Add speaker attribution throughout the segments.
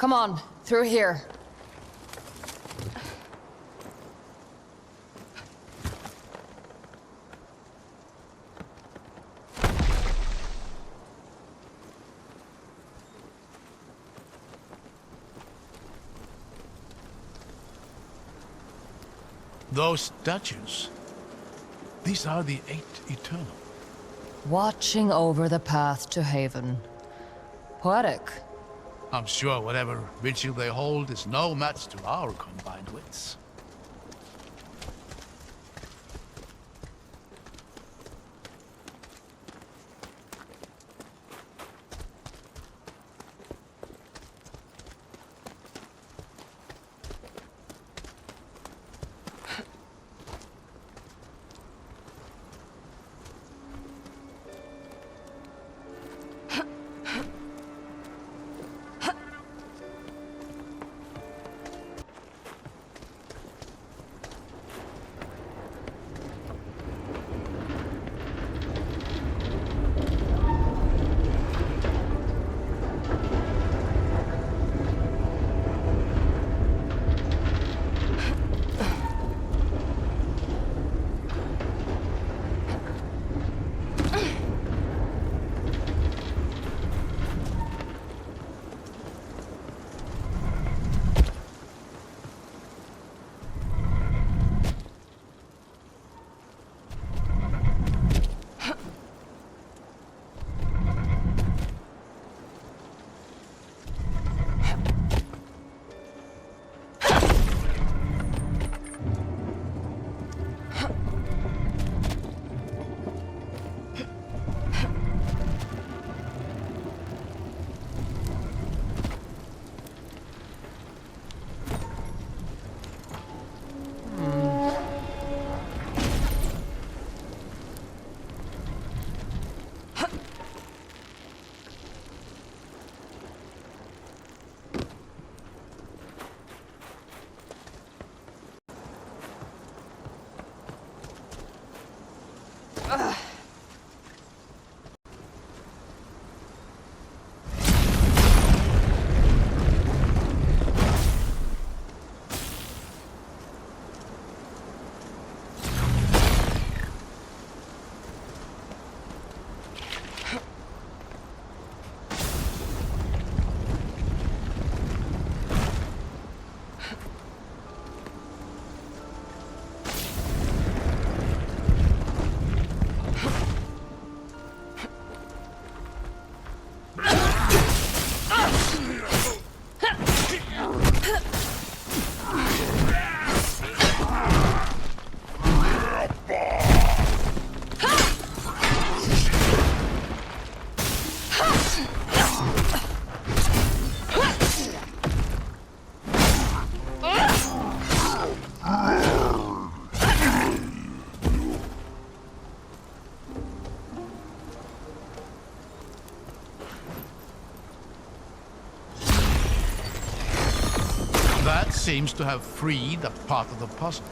Speaker 1: Come on, through here.
Speaker 2: Those statues, these are the 8 Eternal.
Speaker 1: Watching over the path to Haven. Poetic.
Speaker 2: I'm sure whatever vigil they hold is no match to our combined wits. Seems to have freed a part of the puzzle.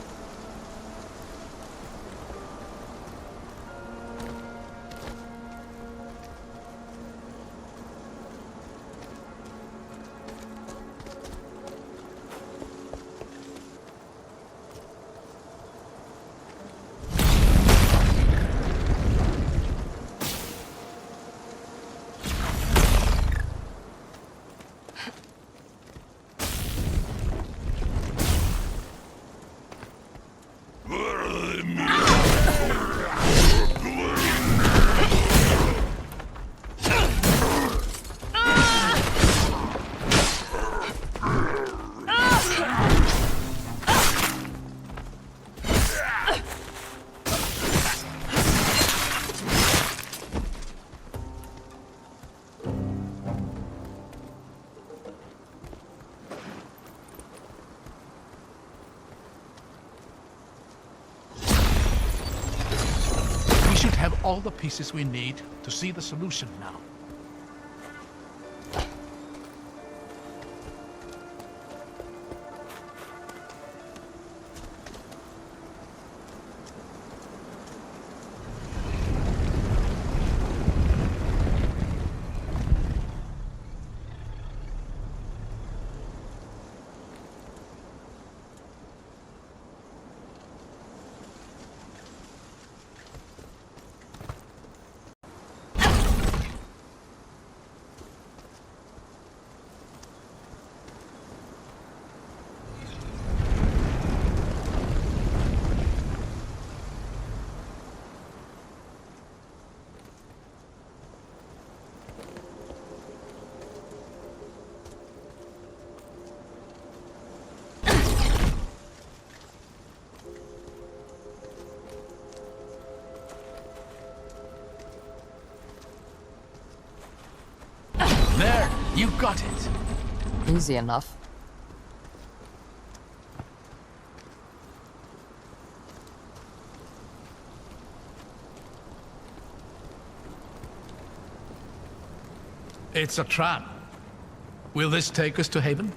Speaker 2: Have all the pieces we need to see the solution now. You got it.
Speaker 1: Easy enough.
Speaker 2: It's a tram. Will this take us to Haven?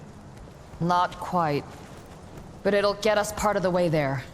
Speaker 1: Not quite. But it'll get us part of the way there.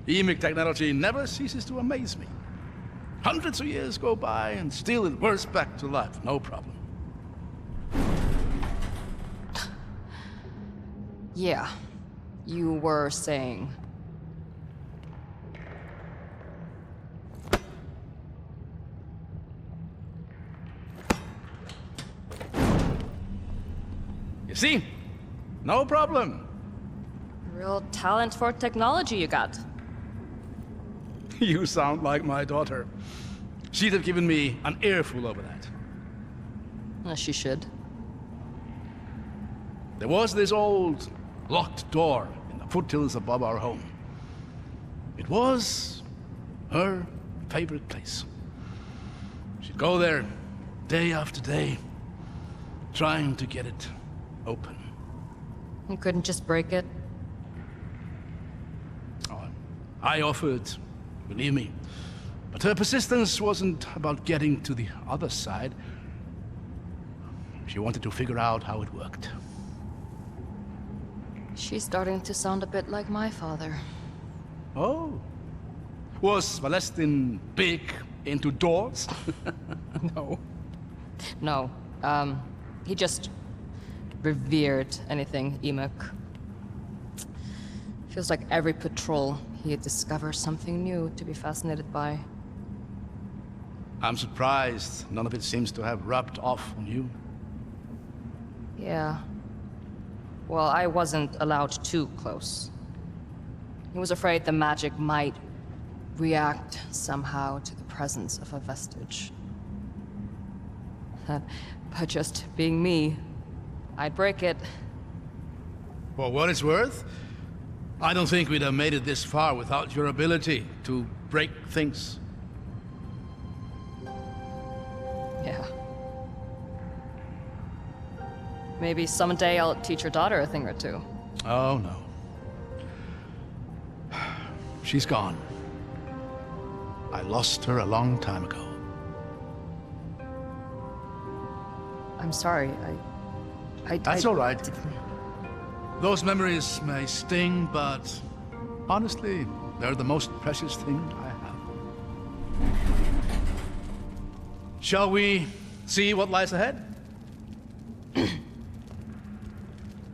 Speaker 2: EMIC technology never ceases to amaze me. Hundreds of years go by and still it whirs back to life, no problem.
Speaker 1: Yeah. You were saying.
Speaker 2: You see? No problem.
Speaker 1: Real talent for technology you got.
Speaker 2: You sound like my daughter. She'd have given me an earful over that.
Speaker 1: As she should.
Speaker 2: There was this old locked door in the foothills above our home. It was her favorite place. She'd go there day after day, trying to get it open.
Speaker 1: You couldn't just break it?
Speaker 2: Oh, I offered, believe me. But her persistence wasn't about getting to the other side. She wanted to figure out how it worked.
Speaker 1: She's starting to sound a bit like my father.
Speaker 2: Oh. Was Valestin big into doors?
Speaker 1: No. No. He just revered anything Emok. Feels like every patrol he'd discover something new to be fascinated by.
Speaker 2: I'm surprised none of it seems to have rubbed off on you.
Speaker 1: Yeah. Well, I wasn't allowed too close. He was afraid the magic might react somehow to the presence of a vestige. But just being me, I'd break it.
Speaker 2: For what it's worth, I don't think we'd have made it this far without your ability to break things.
Speaker 1: Yeah. Maybe someday I'll teach your daughter a thing or two.
Speaker 2: Oh, no. She's gone. I lost her a long time ago.
Speaker 1: I'm sorry,
Speaker 2: That's all right. Those memories may sting, but honestly, they're the most precious thing I have. Shall we see what lies ahead?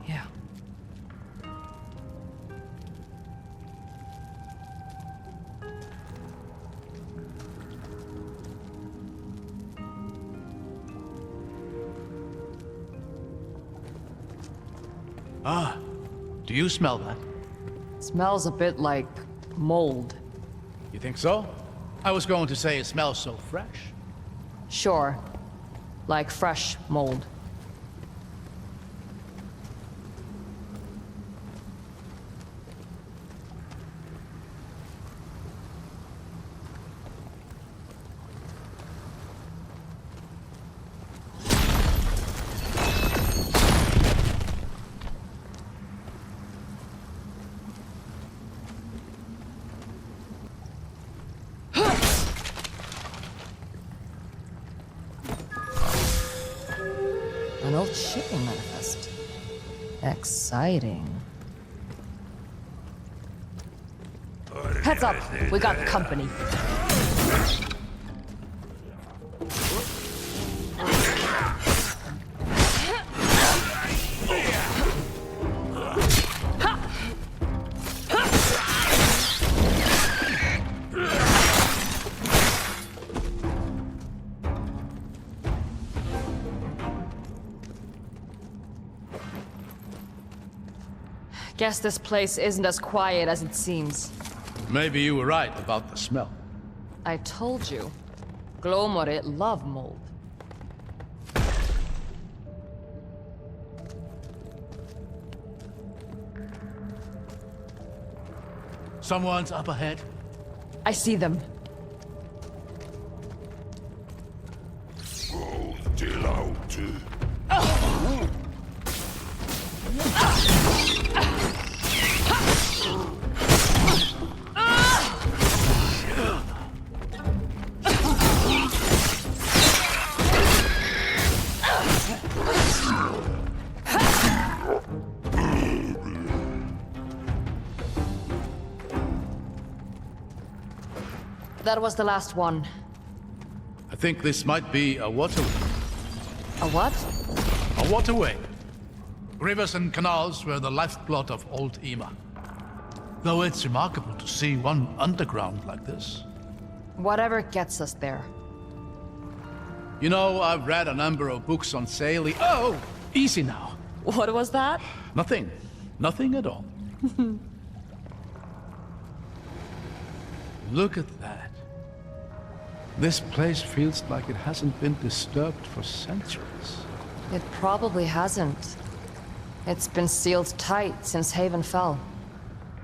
Speaker 1: Yeah.
Speaker 2: Ah, do you smell that?
Speaker 1: Smells a bit like mold.
Speaker 2: You think so? I was going to say it smells so fresh.
Speaker 1: Sure. Like fresh mold. World Shipping Manifest. Exciting. Heads up! We got company. Guess this place isn't as quiet as it seems.
Speaker 2: Maybe you were right about the smell.
Speaker 1: I told you. Glomore love mold.
Speaker 2: Someone's up ahead.
Speaker 1: I see them. That was the last one.
Speaker 2: I think this might be a waterway.
Speaker 1: A what?
Speaker 2: A waterway. Rivers and canals were the lifeblood of old Ema. Though it's remarkable to see one underground like this.
Speaker 1: Whatever gets us there.
Speaker 2: You know, I've read a number of books on sailing. Oh, easy now.
Speaker 1: What was that?
Speaker 2: Nothing. Nothing at all. Look at that. This place feels like it hasn't been disturbed for centuries.
Speaker 1: It probably hasn't. It's been sealed tight since Haven fell.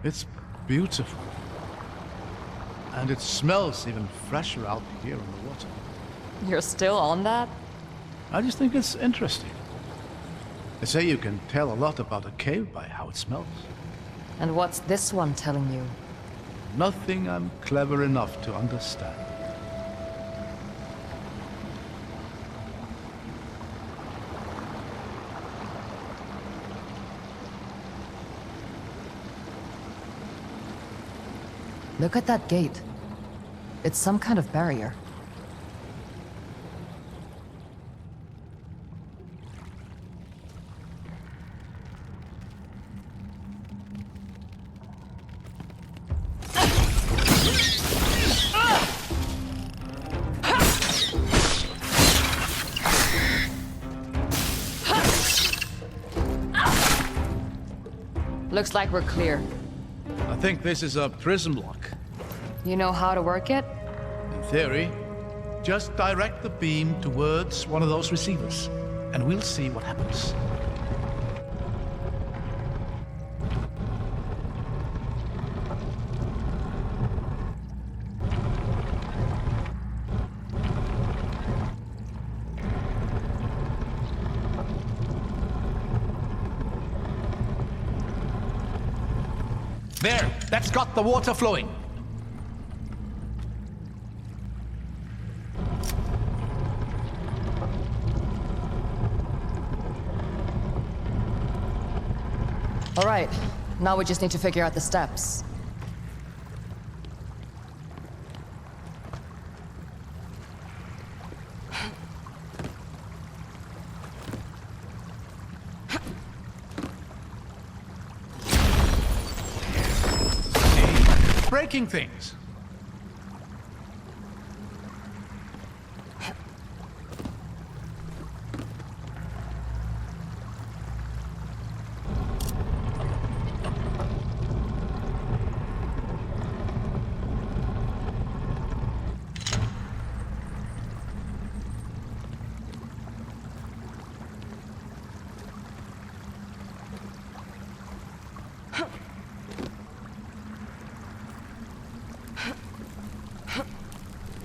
Speaker 2: It's beautiful. And it smells even fresher out here on the water.
Speaker 1: You're still on that?
Speaker 2: I just think it's interesting. They say you can tell a lot about a cave by how it smells.
Speaker 1: And what's this one telling you?
Speaker 2: Nothing I'm clever enough to understand.
Speaker 1: Look at that gate. It's some kind of barrier. Looks like we're clear.
Speaker 2: I think this is a prism lock.
Speaker 1: You know how to work it?
Speaker 2: In theory, just direct the beam towards one of those receivers, and we'll see what happens. There, that's got the water flowing.
Speaker 1: All right, now we just need to figure out the steps.
Speaker 2: Breaking things.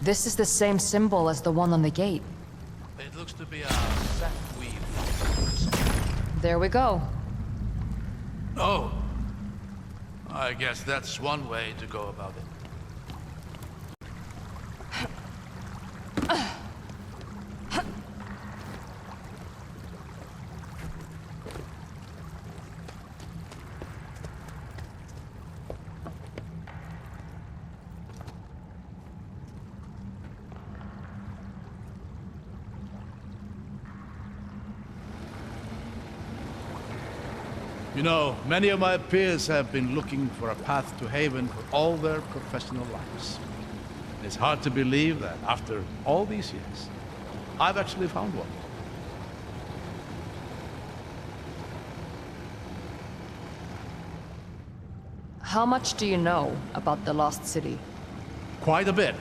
Speaker 1: This is the same symbol as the one on the gate.
Speaker 2: It looks to be a set weave.
Speaker 1: There we go.
Speaker 2: Oh. I guess that's one way to go about it. You know, many of my peers have been looking for a path to Haven for all their professional lives. It's hard to believe that after all these years, I've actually found one.
Speaker 1: How much do you know about the Lost City?
Speaker 2: Quite a bit.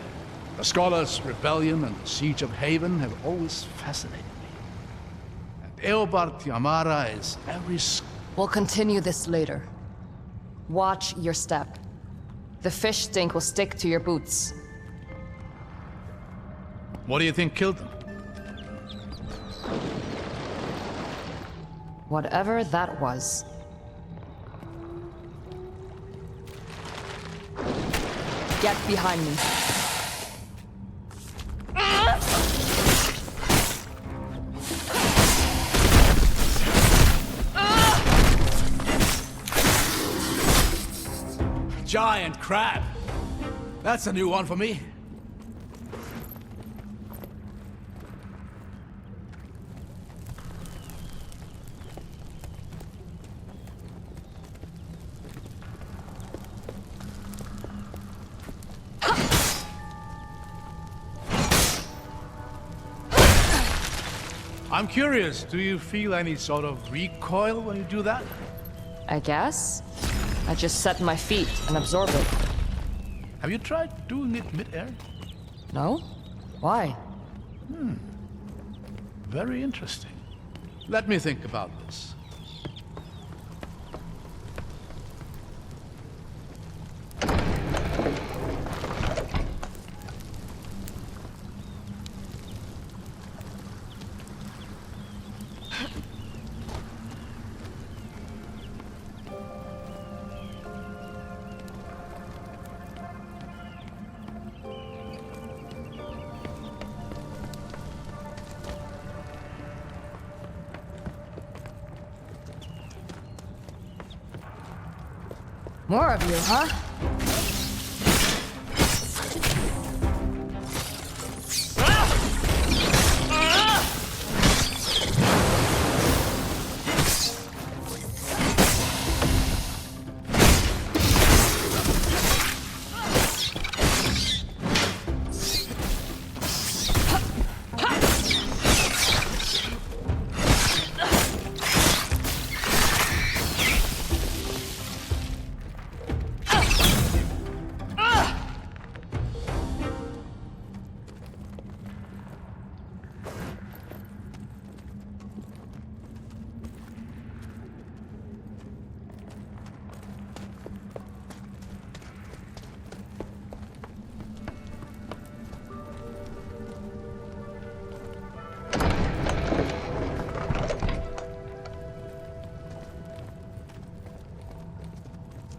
Speaker 2: The Scholars' Rebellion and the Siege of Haven have always fascinated me. And Eobard Tiamara is every...
Speaker 1: We'll continue this later. Watch your step. The fish stink will stick to your boots.
Speaker 2: What do you think killed them?
Speaker 1: Whatever that was. Get behind me.
Speaker 2: Giant crab! That's a new one for me. I'm curious, do you feel any sort of recoil when you do that?
Speaker 1: I guess. I just set my feet and absorb it.
Speaker 2: Have you tried doing it mid-air?
Speaker 1: No? Why?
Speaker 2: Very interesting. Let me think about this.
Speaker 1: More of you, huh?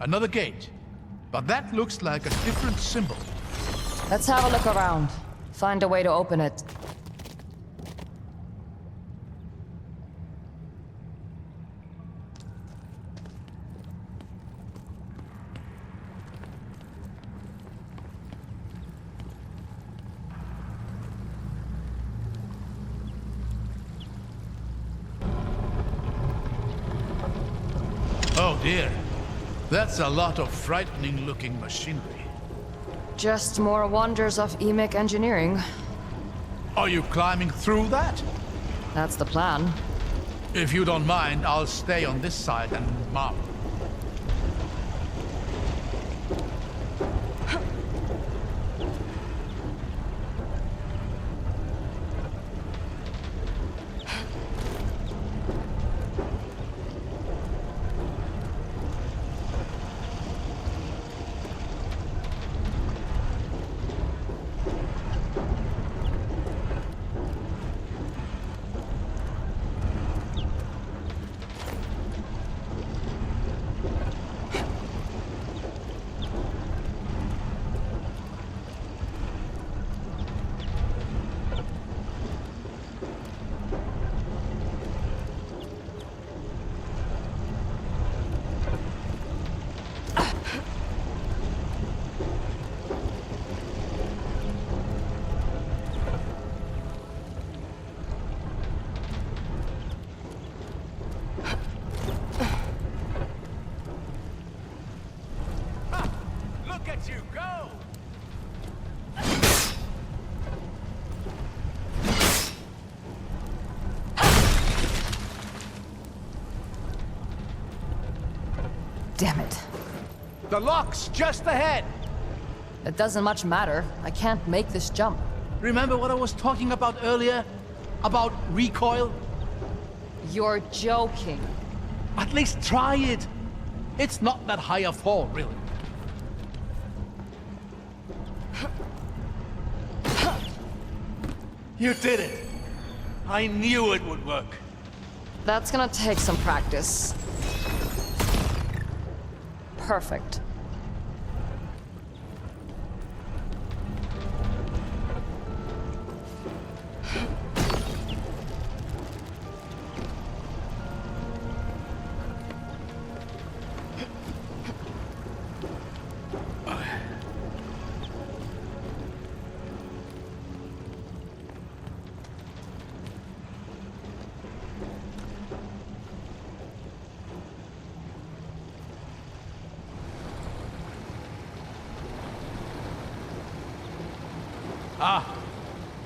Speaker 1: Another gate. But that looks like a different symbol. Let's have a look around. Find a way to open it.
Speaker 2: Oh dear. That's a lot of frightening-looking machinery.
Speaker 1: Just more wonders of EMIC engineering.
Speaker 2: Are you climbing through that?
Speaker 1: That's the plan.
Speaker 2: If you don't mind, I'll stay on this side and mark.
Speaker 3: Damn it.
Speaker 2: The lock's just ahead!
Speaker 1: It doesn't much matter. I can't make this jump.
Speaker 2: Remember what I was talking about earlier? About recoil?
Speaker 1: You're joking.
Speaker 2: At least try it. It's not that high a fall, really. You did it! I knew it would work.
Speaker 1: That's gonna take some practice. Perfect.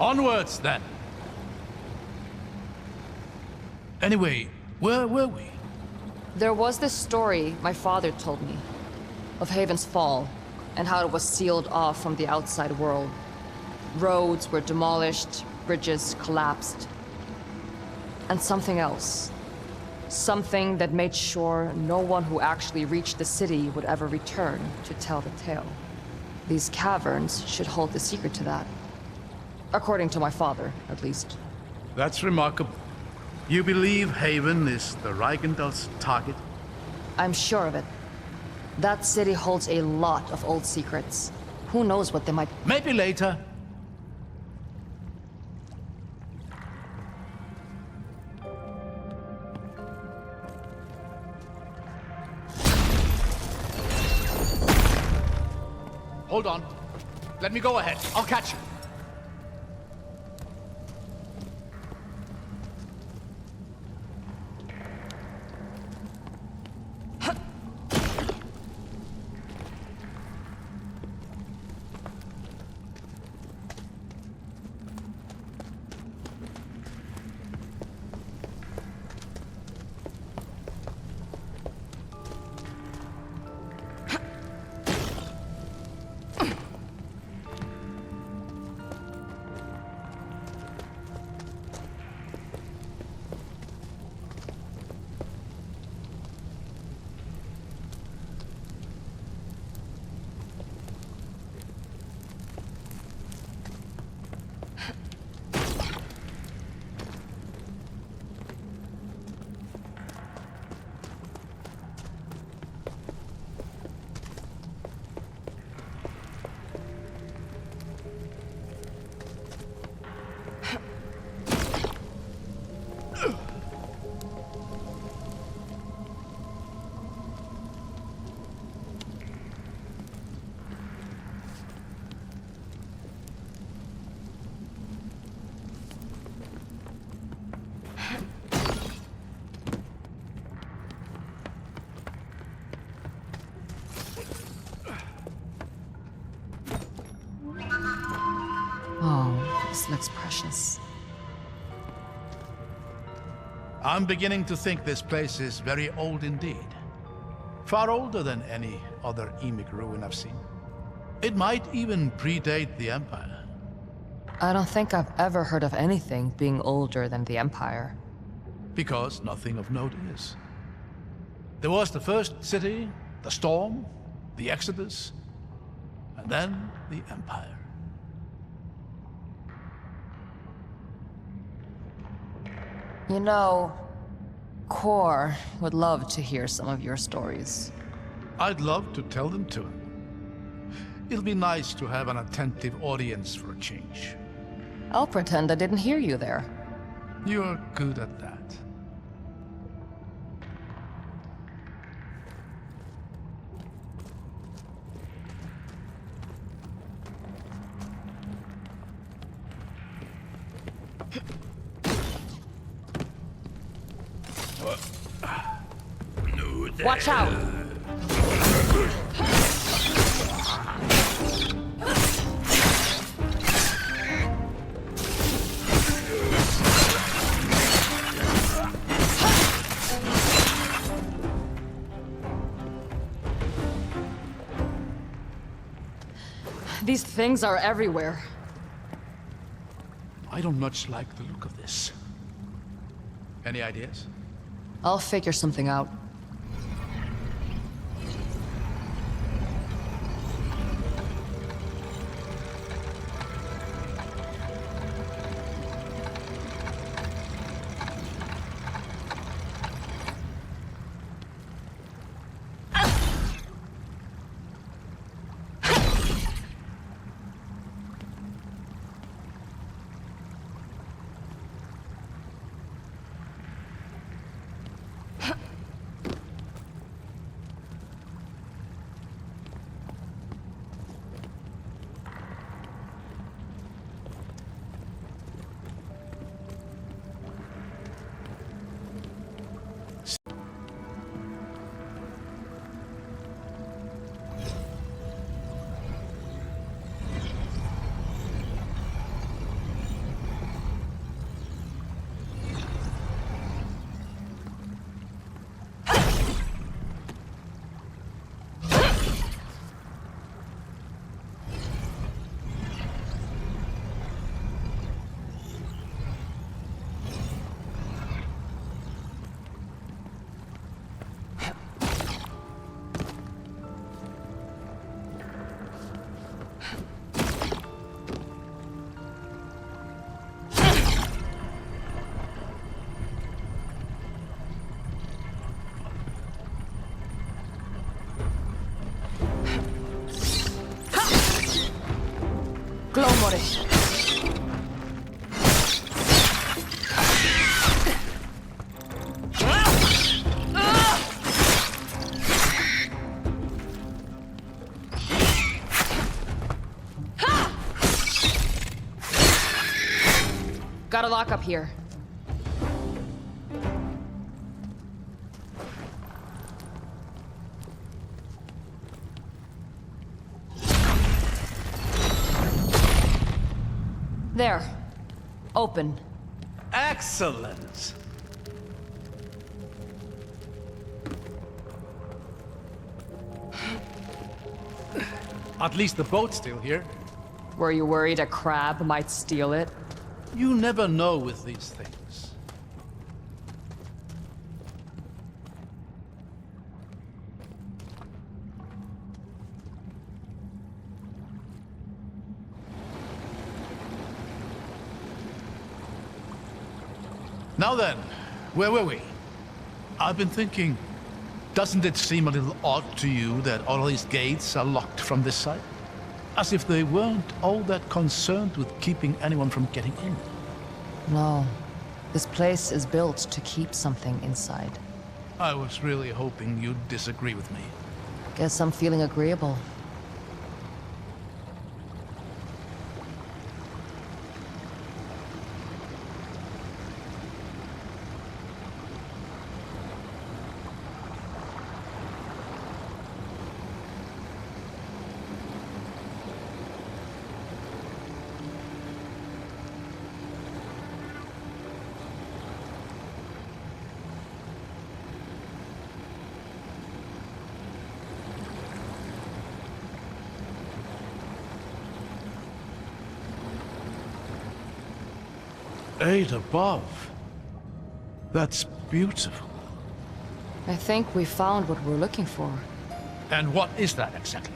Speaker 2: Onwards, then. Anyway, where were we?
Speaker 1: There was this story my father told me of Haven's fall and how it was sealed off from the outside world. Roads were demolished, bridges collapsed, and something else. Something that made sure no one who actually reached the city would ever return to tell the tale. These caverns should hold the secret to that. According to my father, at least.
Speaker 2: That's remarkable. You believe Haven is the Reichendel's target?
Speaker 1: I'm sure of it. That city holds a lot of old secrets. Who knows what they might...
Speaker 2: Maybe later. Hold on. Let me go ahead. I'll catch you.
Speaker 1: Oh, this looks precious.
Speaker 2: I'm beginning to think this place is very old indeed. Far older than any other Emic ruin I've seen. It might even predate the Empire.
Speaker 1: I don't think I've ever heard of anything being older than the Empire.
Speaker 2: Because nothing of note is. There was the first city, the storm, the Exodus, and then the Empire.
Speaker 1: You know, Core would love to hear some of your stories.
Speaker 2: I'd love to tell them to him. It'll be nice to have an attentive audience for a change.
Speaker 1: I'll pretend I didn't hear you there.
Speaker 2: You're good at that.
Speaker 1: Watch out! These things are everywhere.
Speaker 2: I don't much like the look of this. Any ideas?
Speaker 1: I'll figure something out. Got a lock up here. There. Open.
Speaker 2: Excellent! At least the boat's still here.
Speaker 1: Were you worried a crab might steal it?
Speaker 2: You never know with these things. Now then, where were we? I've been thinking, doesn't it seem a little odd to you that all these gates are locked from this side? As if they weren't all that concerned with keeping anyone from getting in.
Speaker 1: No. This place is built to keep something inside.
Speaker 2: I was really hoping you'd disagree with me.
Speaker 1: Guess I'm feeling agreeable.
Speaker 2: Eight above. That's beautiful.
Speaker 1: I think we found what we're looking for.
Speaker 2: And what is that exactly?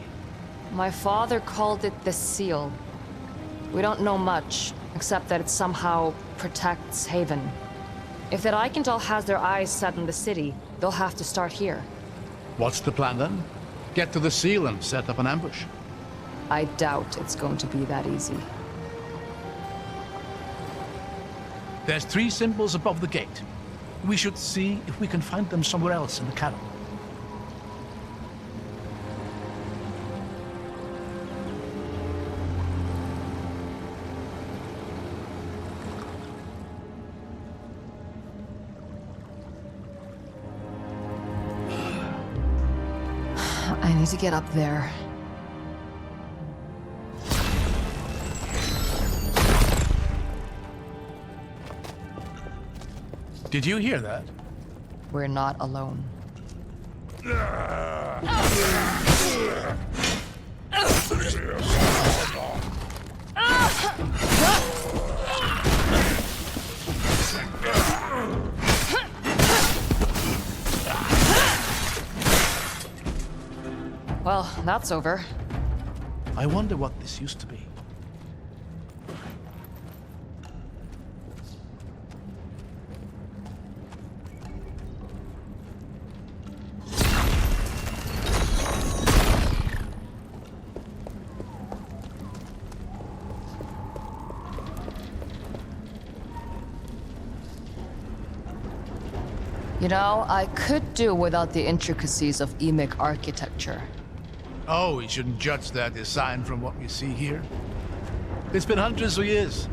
Speaker 1: My father called it the Seal. We don't know much, except that it somehow protects Haven. If that Eichenthal has their eyes set on the city, they'll have to start here.
Speaker 2: What's the plan then? Get to the seal and set up an ambush?
Speaker 1: I doubt it's going to be that easy.
Speaker 2: There's 3 symbols above the gate. We should see if we can find them somewhere else in the cabin.
Speaker 1: I need to get up there.
Speaker 2: Did you hear that?
Speaker 1: We're not alone. Well, that's over.
Speaker 2: I wonder what this used to be.
Speaker 1: You know, I could do without the intricacies of emic architecture.
Speaker 2: Oh, we shouldn't judge that design from what we see here. It's been hundreds of years.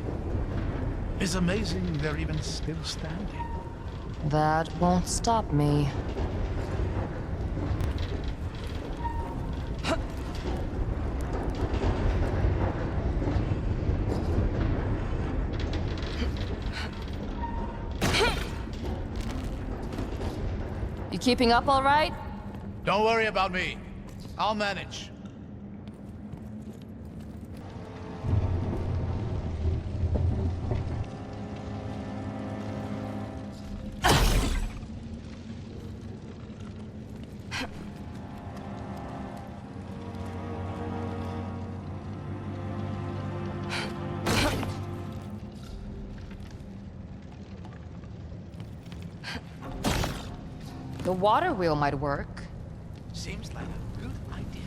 Speaker 2: It's amazing they're even still standing.
Speaker 1: That won't stop me. You keeping up all right?
Speaker 2: Don't worry about me. I'll manage.
Speaker 1: The water wheel might work.
Speaker 2: Seems like a good idea.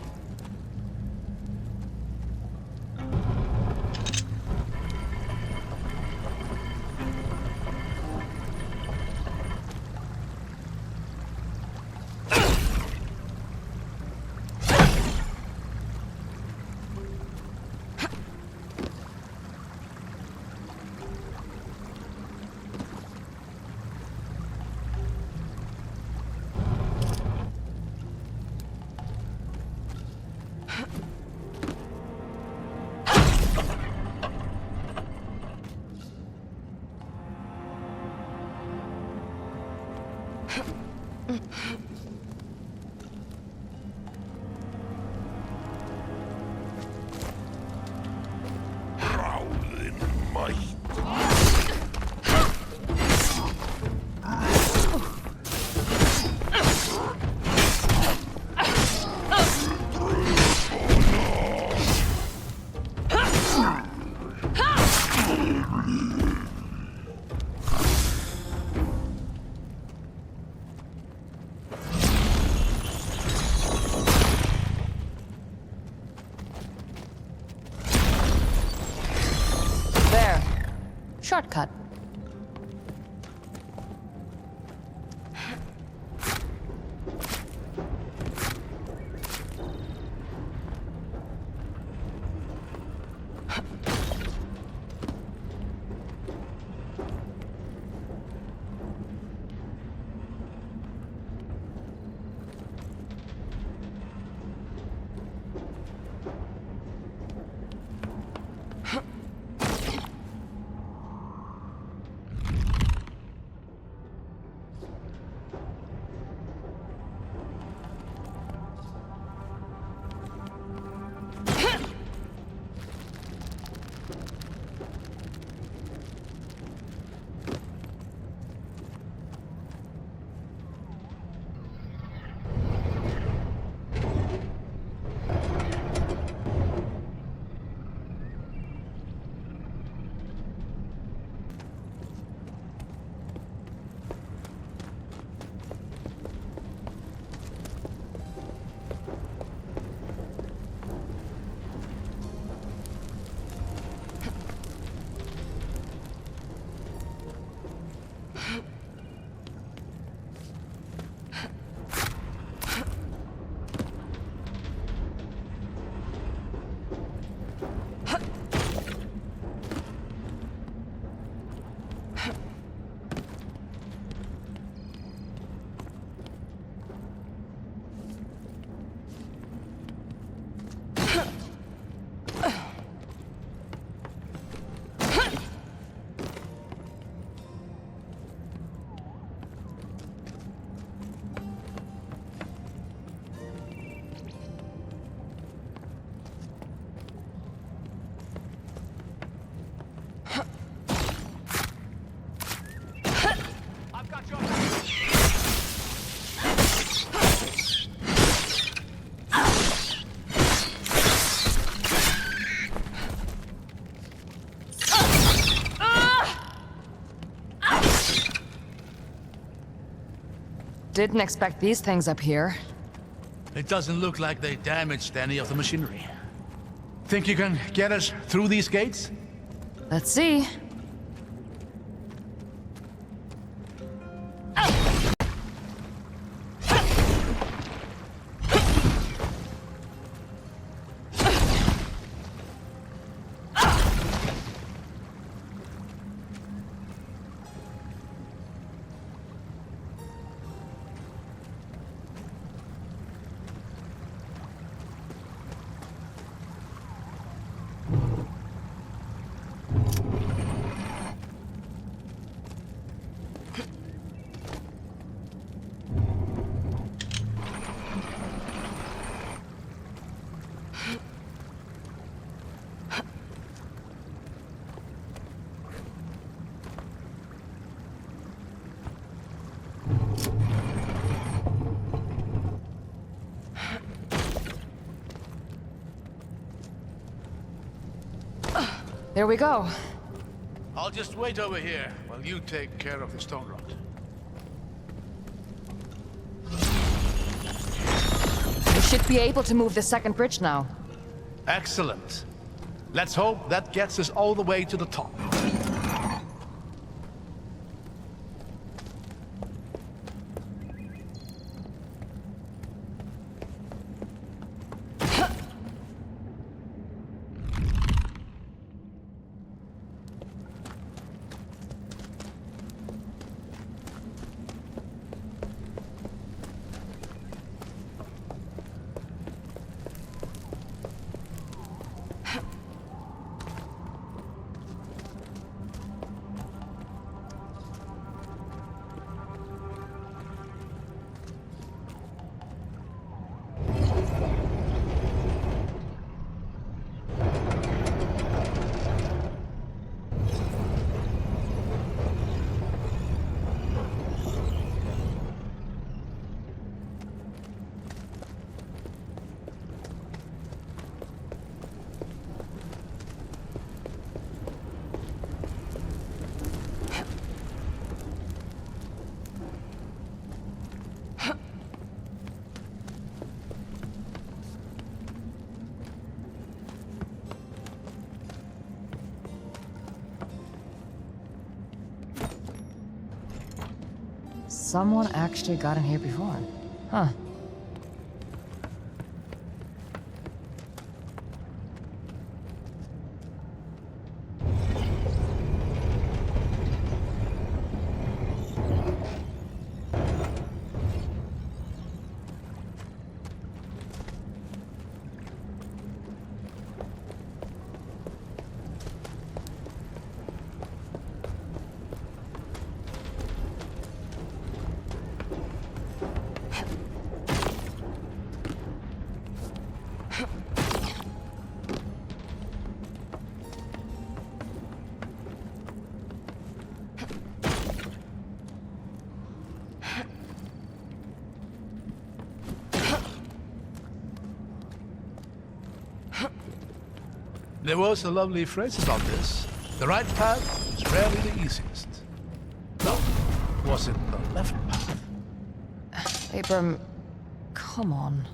Speaker 1: Didn't expect these things up here.
Speaker 2: It doesn't look like they damaged any of the machinery. Think you can get us through these gates?
Speaker 1: Let's see. There we go.
Speaker 2: I'll just wait over here while you take care of the stone rod.
Speaker 1: We should be able to move the second bridge now.
Speaker 2: Excellent. Let's hope that gets us all the way to the top.
Speaker 1: Someone actually got in here before. Huh.
Speaker 2: There was a lovely phrase about this. The right path is rarely the easiest. No, was it the left path?
Speaker 1: Abram, come on.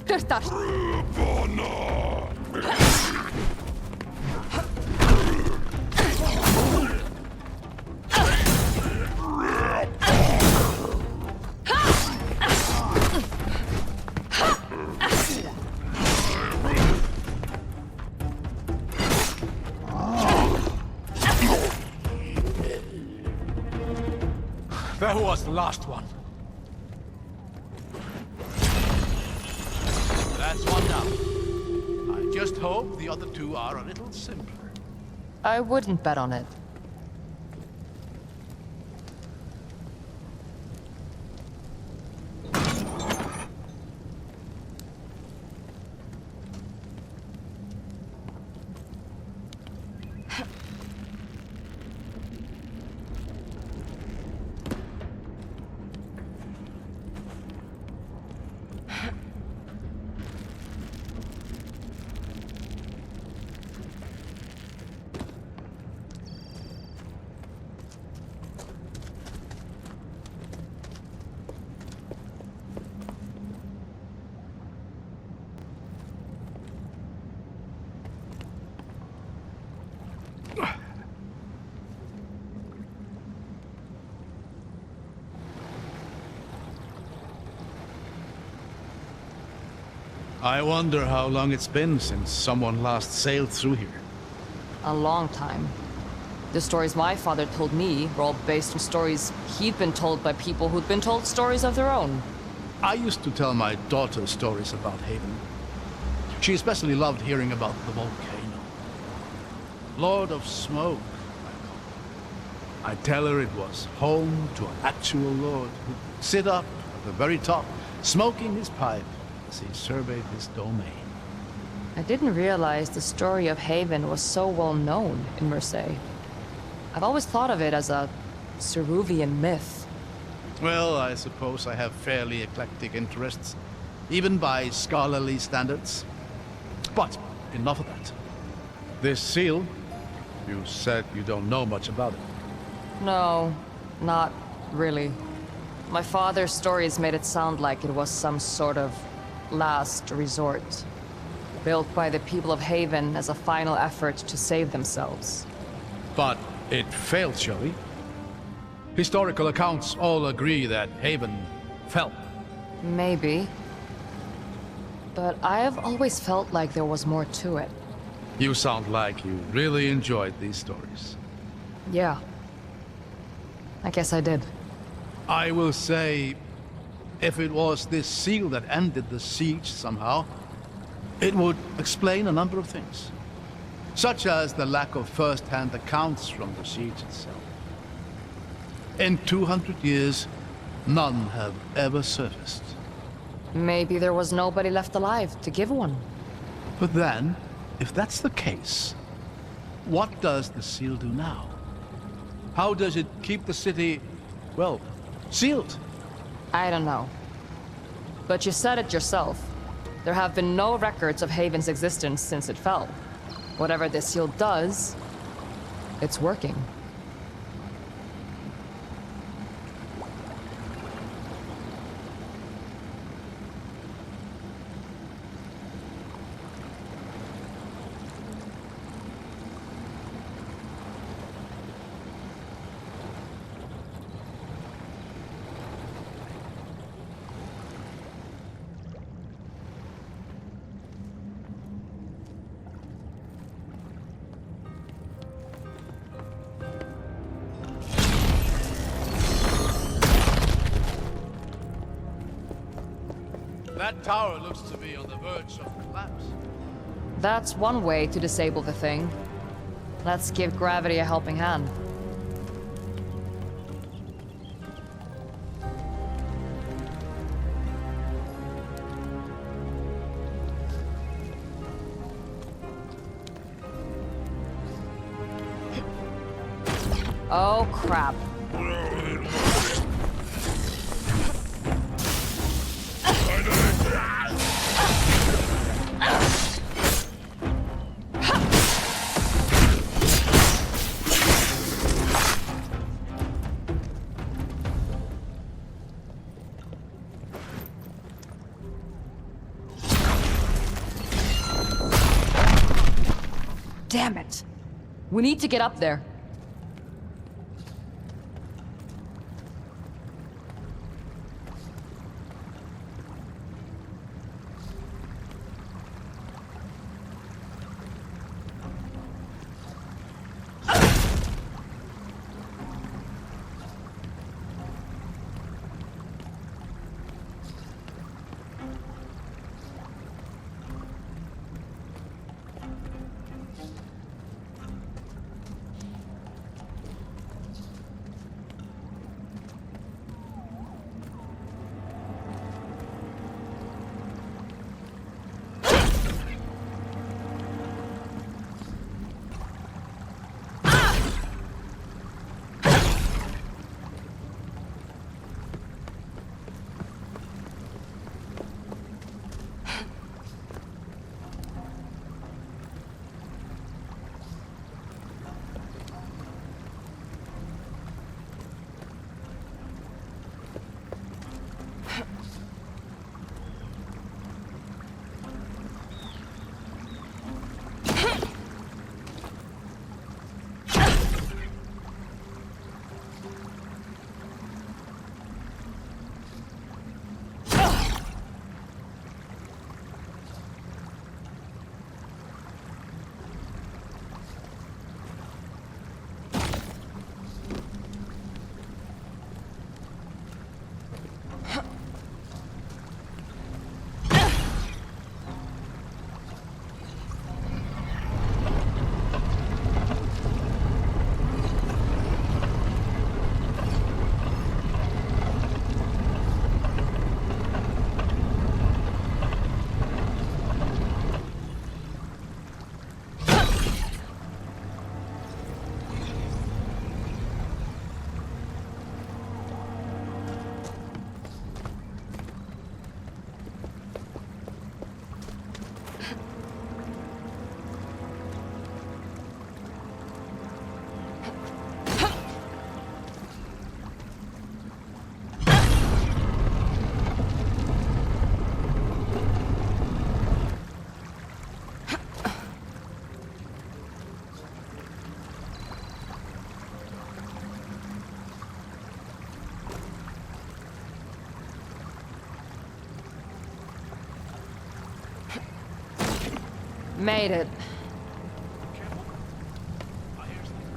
Speaker 1: Tystas!
Speaker 2: That was the last one. That's one down. I just hope the other two are a little simpler.
Speaker 1: I wouldn't bet on it.
Speaker 2: I wonder how long it's been since someone last sailed through here.
Speaker 1: A long time. The stories my father told me were all based on stories he'd been told by people who'd been told stories of their own.
Speaker 2: I used to tell my daughter stories about Haven. She especially loved hearing about the volcano. Lord of Smoke, I call it. I'd tell her it was home to an actual lord who'd sit up at the very top, smoking his pipe as he surveyed his domain.
Speaker 1: I didn't realize the story of Haven was so well known in Myrkur. I've always thought of it as a Ceruvian myth.
Speaker 2: Well, I suppose I have fairly eclectic interests, even by scholarly standards. But enough of that. This seal, you said you don't know much about it.
Speaker 1: No, not really. My father's stories made it sound like it was some sort of last resort, built by the people of Haven as a final effort to save themselves.
Speaker 2: But it failed, surely? Historical accounts all agree that Haven fell.
Speaker 1: Maybe. But I've always felt like there was more to it.
Speaker 2: You sound like you really enjoyed these stories.
Speaker 1: Yeah. I guess I did.
Speaker 2: I will say, if it was this seal that ended the siege somehow, it would explain a number of things. Such as the lack of first-hand accounts from the siege itself. In 200 years, none have ever surfaced.
Speaker 1: Maybe there was nobody left alive to give one.
Speaker 2: But then, if that's the case, what does the seal do now? How does it keep the city, well, sealed?
Speaker 1: I don't know. But you said it yourself. There have been no records of Haven's existence since it fell. Whatever this seal does, it's working.
Speaker 2: That tower looks to be on the verge of collapse.
Speaker 1: That's one way to disable the thing. Let's give gravity a helping hand. Oh, crap. Damn it! We need to get up there. Made it.
Speaker 2: Careful. I hear something.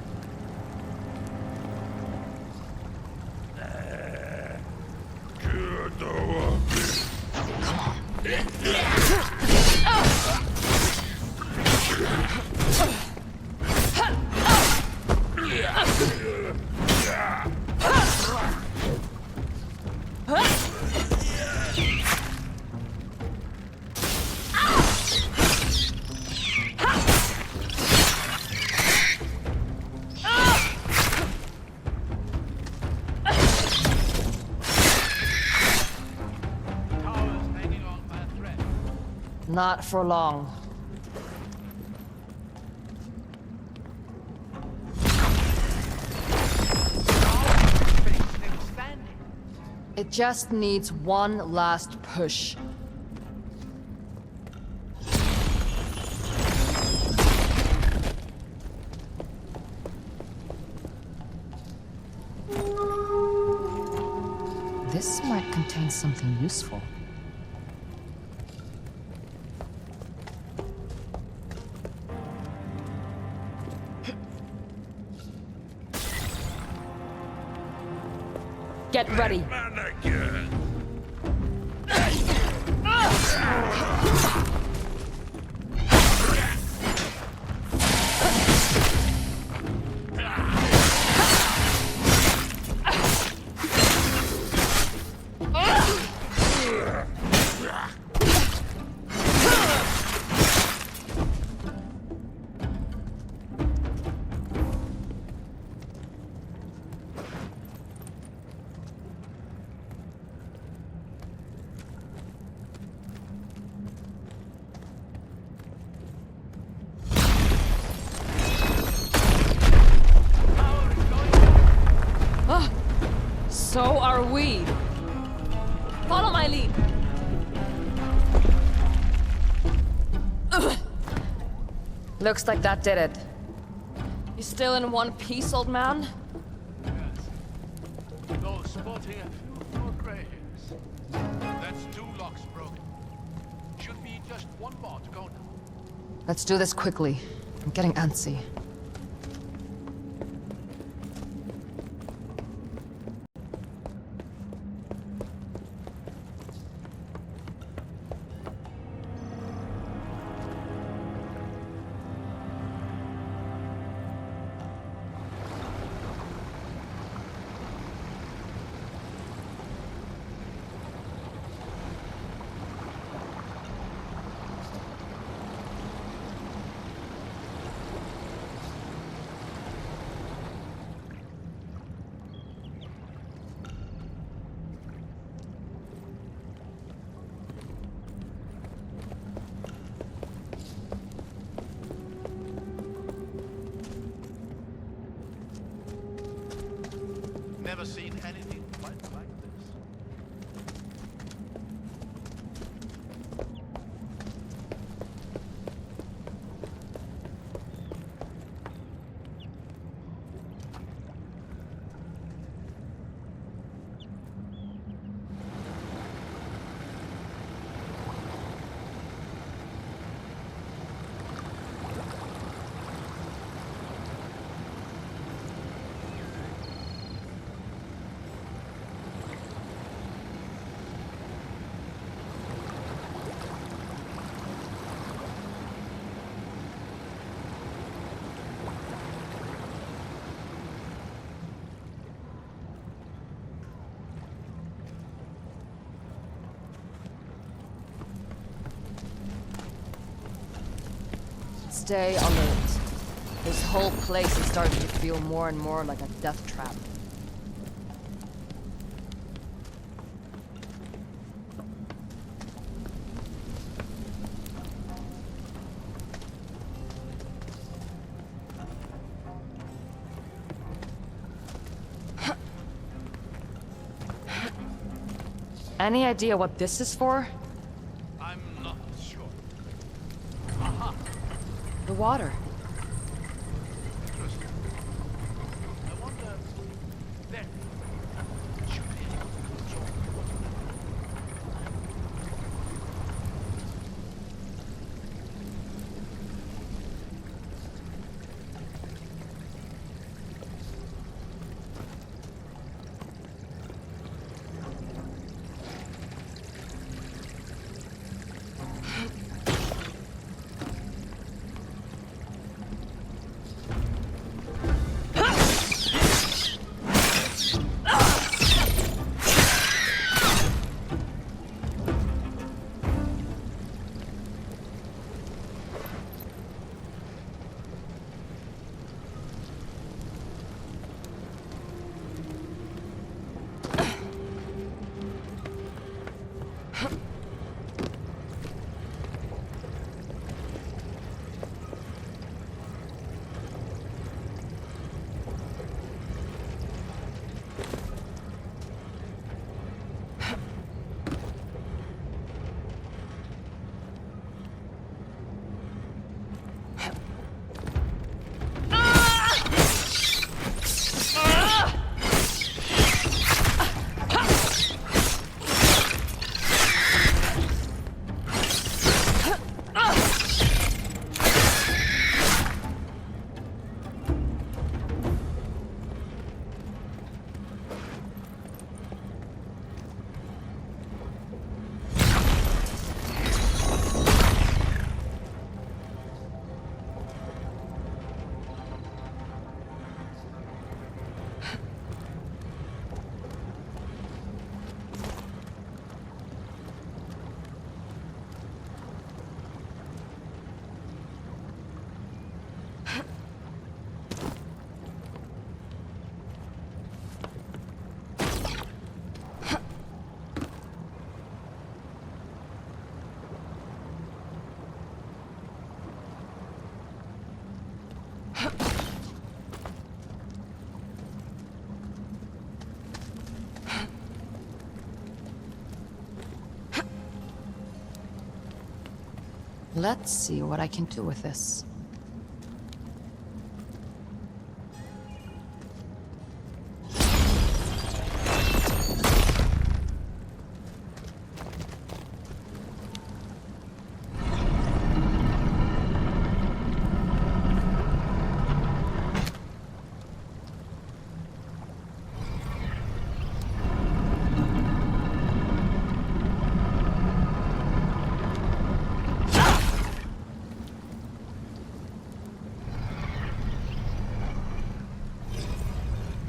Speaker 1: Not for long. It just needs one last push. This might contain something useful. Get ready. So are we. Follow my lead. Ugh. Looks like that did it. You still in one piece, old man?
Speaker 2: Yes. Though spotting a few more gray hairs. That's 2 locks broken. Should be just 1 more to go now.
Speaker 1: Let's do this quickly. I'm getting antsy.
Speaker 2: Never seen anything quite like this.
Speaker 1: Stay alert. This whole place is starting to feel more and more like a death trap. Any idea what this is for?
Speaker 2: I'm not sure.
Speaker 1: The water.
Speaker 2: Interesting. I wonder. There. Should be able to control.
Speaker 1: Let's see what I can do with this.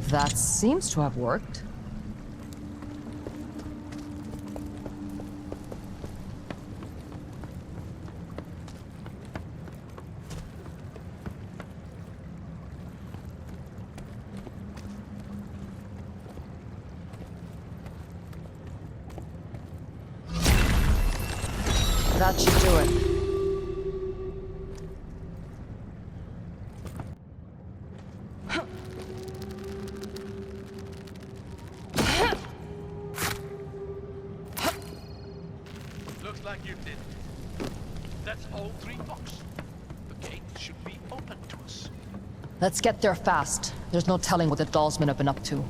Speaker 1: That seems to have worked. That should do it.
Speaker 2: Looks like you did. That's all 3 locks. The gate should be open to us.
Speaker 1: Let's get there fast. There's no telling what the Dollsmen have been up to.